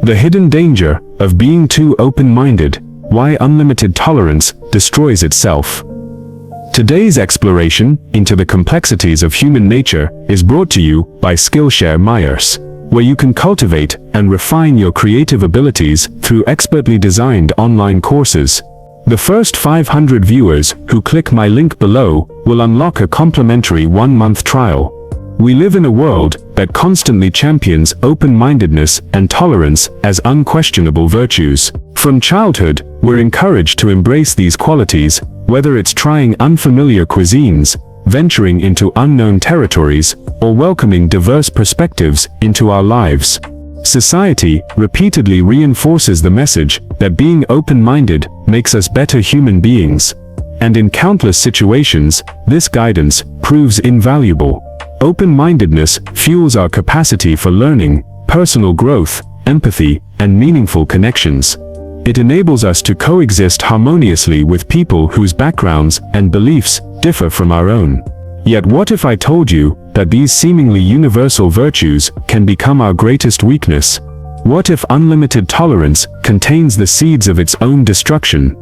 The hidden danger of being too open-minded, why unlimited tolerance destroys itself. Today's exploration into the complexities of human nature is brought to you by Skillshare Myers, where you can cultivate and refine your creative abilities through expertly designed online courses. The first 500 viewers who click my link below will unlock a complimentary 1-month trial. We live in a world that constantly champions open-mindedness and tolerance as unquestionable virtues. From childhood, we're encouraged to embrace these qualities, whether it's trying unfamiliar cuisines, venturing into unknown territories, or welcoming diverse perspectives into our lives. Society repeatedly reinforces the message that being open-minded makes us better human beings. And in countless situations, this guidance proves invaluable. Open-mindedness fuels our capacity for learning, personal growth, empathy, and meaningful connections. It enables us to coexist harmoniously with people whose backgrounds and beliefs differ from our own. Yet what if I told you that these seemingly universal virtues can become our greatest weakness? What if unlimited tolerance contains the seeds of its own destruction?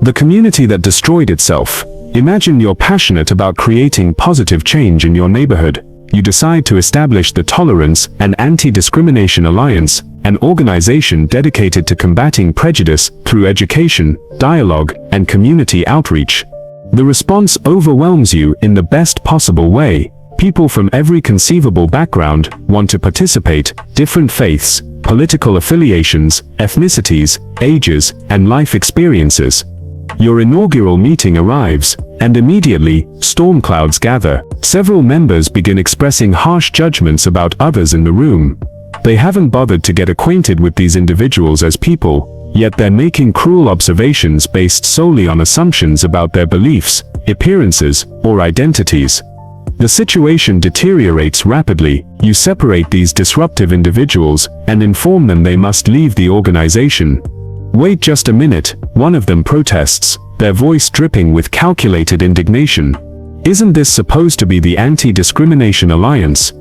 The community that destroyed itself. Imagine you're passionate about creating positive change in your neighborhood. You decide to establish the Tolerance and Anti-Discrimination Alliance, an organization dedicated to combating prejudice through education, dialogue, and community outreach. The response overwhelms you in the best possible way. People from every conceivable background want to participate, different faiths, political affiliations, ethnicities, ages, and life experiences. Your inaugural meeting arrives, and immediately, storm clouds gather. Several members begin expressing harsh judgments about others in the room. They haven't bothered to get acquainted with these individuals as people, yet they're making cruel observations based solely on assumptions about their beliefs, appearances, or identities. The situation deteriorates rapidly. You separate these disruptive individuals and inform them they must leave the organization. Wait just a minute, one of them protests, their voice dripping with calculated indignation. Isn't this supposed to be the Anti-Discrimination Alliance?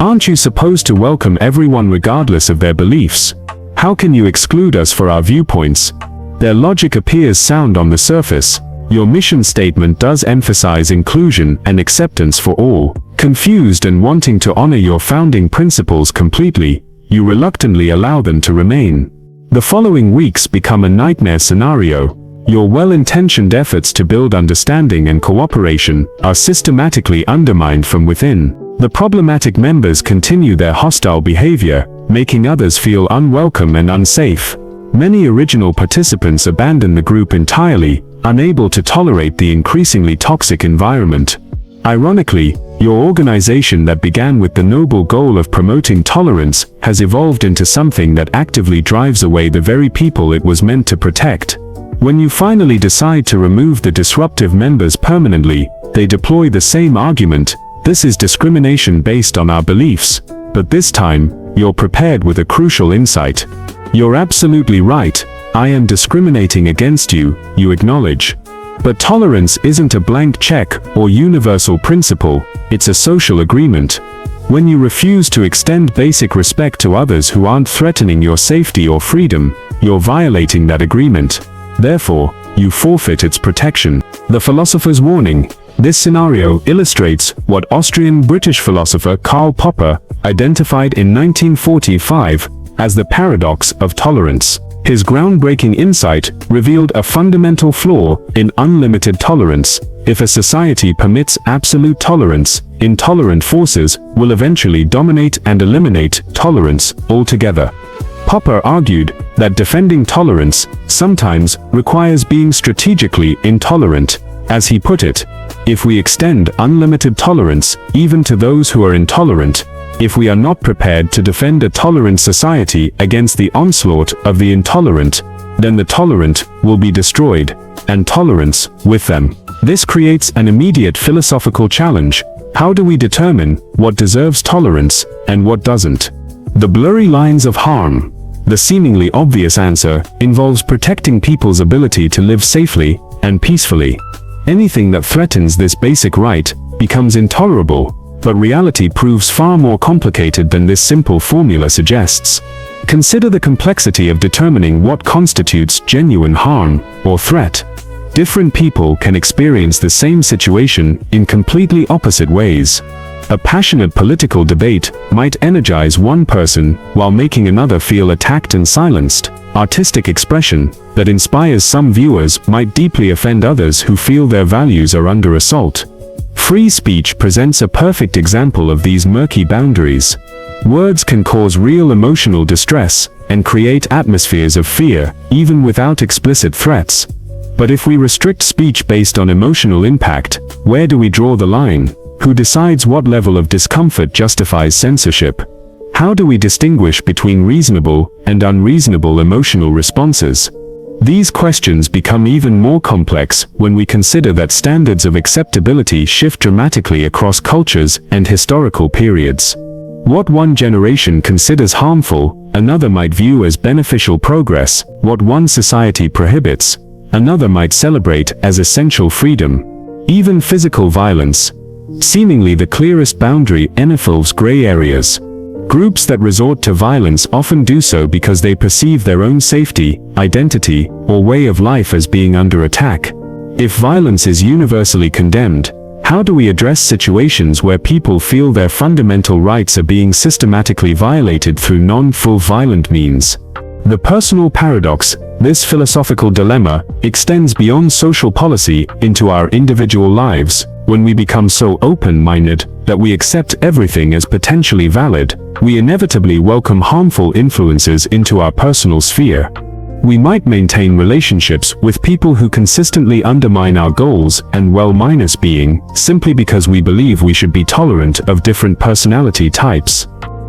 Aren't you supposed to welcome everyone regardless of their beliefs? How can you exclude us for our viewpoints? Their logic appears sound on the surface. Your mission statement does emphasize inclusion and acceptance for all. Confused and wanting to honor your founding principles completely, you reluctantly allow them to remain. The following weeks become a nightmare scenario. Your well-intentioned efforts to build understanding and cooperation are systematically undermined from within. The problematic members continue their hostile behavior, making others feel unwelcome and unsafe. Many original participants abandon the group entirely, unable to tolerate the increasingly toxic environment. Ironically, your organization that began with the noble goal of promoting tolerance has evolved into something that actively drives away the very people it was meant to protect. When you finally decide to remove the disruptive members permanently, they deploy the same argument: this is discrimination based on our beliefs. But this time, you're prepared with a crucial insight. You're absolutely right, I am discriminating against you, you acknowledge. But tolerance isn't a blank check or universal principle, it's a social agreement. When you refuse to extend basic respect to others who aren't threatening your safety or freedom, you're violating that agreement. Therefore, you forfeit its protection. The philosopher's warning. This scenario illustrates what Austrian-British philosopher Karl Popper identified in 1945 as the paradox of tolerance. His groundbreaking insight revealed a fundamental flaw in unlimited tolerance. If a society permits absolute tolerance, intolerant forces will eventually dominate and eliminate tolerance altogether. Popper argued that defending tolerance sometimes requires being strategically intolerant. As he put it, if we extend unlimited tolerance even to those who are intolerant, if we are not prepared to defend a tolerant society against the onslaught of the intolerant, then the tolerant will be destroyed, and tolerance with them. This creates an immediate philosophical challenge. How do we determine what deserves tolerance and what doesn't? The blurry lines of harm. The seemingly obvious answer involves protecting people's ability to live safely and peacefully. Anything that threatens this basic right becomes intolerable. But reality proves far more complicated than this simple formula suggests. Consider the complexity of determining what constitutes genuine harm or threat. Different people can experience the same situation in completely opposite ways. A passionate political debate might energize one person while making another feel attacked and silenced. Artistic expression that inspires some viewers might deeply offend others who feel their values are under assault. Free speech presents a perfect example of these murky boundaries. Words can cause real emotional distress and create atmospheres of fear, even without explicit threats. But if we restrict speech based on emotional impact, where do we draw the line? Who decides what level of discomfort justifies censorship? How do we distinguish between reasonable and unreasonable emotional responses? These questions become even more complex when we consider that standards of acceptability shift dramatically across cultures and historical periods. What one generation considers harmful, another might view as beneficial progress. What one society prohibits, another might celebrate as essential freedom. Even physical violence, seemingly the clearest boundary, involves gray areas. Groups that resort to violence often do so because they perceive their own safety, identity, or way of life as being under attack. If violence is universally condemned, how do we address situations where people feel their fundamental rights are being systematically violated through non-full violent means? The personal paradox, this philosophical dilemma, extends beyond social policy into our individual lives. When we become so open-minded that we accept everything as potentially valid, we inevitably welcome harmful influences into our personal sphere. We might maintain relationships with people who consistently undermine our goals and well-being, simply because we believe we should be tolerant of different personality types.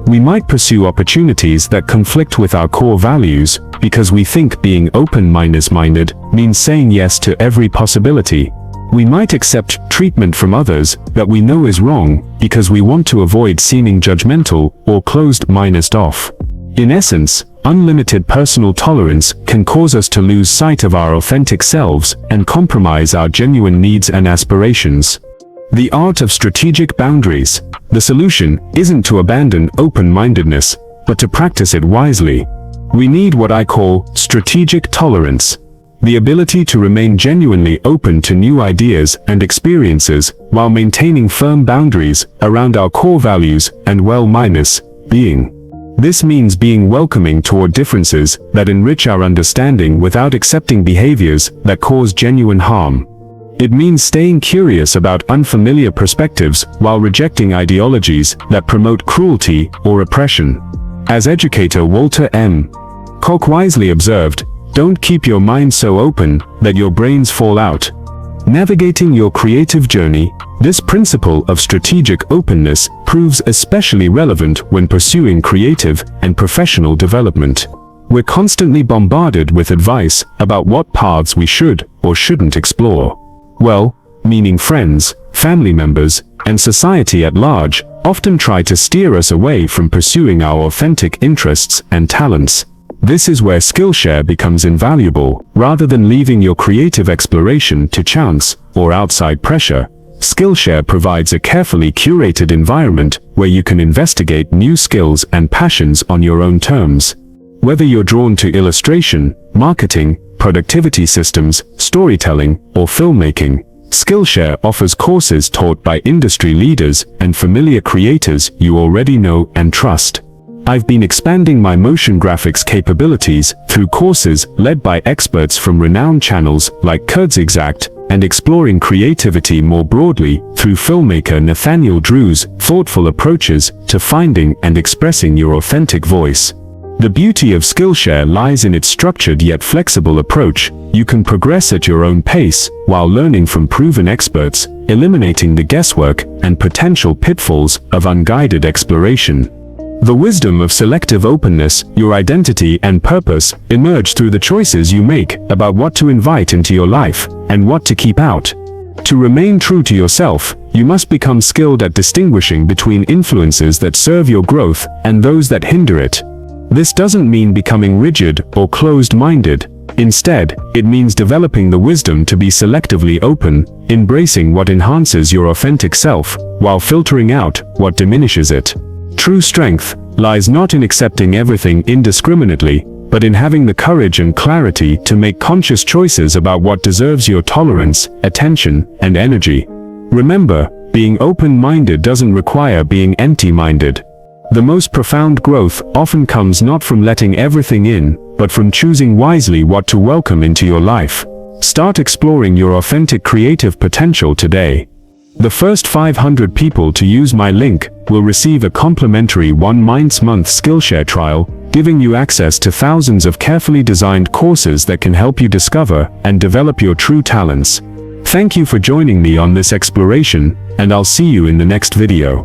We might pursue opportunities that conflict with our core values, because we think being open-minded means saying yes to every possibility. We might accept treatment from others that we know is wrong, because we want to avoid seeming judgmental or closed-minded off. In essence, unlimited personal tolerance can cause us to lose sight of our authentic selves and compromise our genuine needs and aspirations. The art of strategic boundaries. The solution isn't to abandon open-mindedness, but to practice it wisely. We need what I call strategic tolerance. The ability to remain genuinely open to new ideas and experiences while maintaining firm boundaries around our core values and well-being. This means being welcoming toward differences that enrich our understanding without accepting behaviors that cause genuine harm. It means staying curious about unfamiliar perspectives while rejecting ideologies that promote cruelty or oppression. As educator Walter M. Koch wisely observed, "Don't keep your mind so open that your brains fall out." Navigating your creative journey, this principle of strategic openness proves especially relevant when pursuing creative and professional development. We're constantly bombarded with advice about what paths we should or shouldn't explore. Well-meaning friends, family members, and society at large often try to steer us away from pursuing our authentic interests and talents. This is where Skillshare becomes invaluable. Rather than leaving your creative exploration to chance or outside pressure, Skillshare provides a carefully curated environment where you can investigate new skills and passions on your own terms. Whether you're drawn to illustration, marketing, productivity systems, storytelling, or filmmaking, Skillshare offers courses taught by industry leaders and familiar creators you already know and trust. I've been expanding my motion graphics capabilities through courses led by experts from renowned channels like Kurzexakt, and exploring creativity more broadly through filmmaker Nathaniel Drew's thoughtful approaches to finding and expressing your authentic voice. The beauty of Skillshare lies in its structured yet flexible approach. You can progress at your own pace while learning from proven experts, eliminating the guesswork and potential pitfalls of unguided exploration. The wisdom of selective openness, your identity and purpose, emerge through the choices you make about what to invite into your life and what to keep out. To remain true to yourself, you must become skilled at distinguishing between influences that serve your growth and those that hinder it. This doesn't mean becoming rigid or closed-minded. Instead, it means developing the wisdom to be selectively open, embracing what enhances your authentic self, while filtering out what diminishes it. True strength lies not in accepting everything indiscriminately, but in having the courage and clarity to make conscious choices about what deserves your tolerance, attention, and energy. Remember, being open-minded doesn't require being empty-minded. The most profound growth often comes not from letting everything in, but from choosing wisely what to welcome into your life. Start exploring your authentic creative potential today. The first 500 people to use my link will receive a complimentary 1-month Skillshare trial, giving you access to thousands of carefully designed courses that can help you discover and develop your true talents. Thank you for joining me on this exploration, and I'll see you in the next video.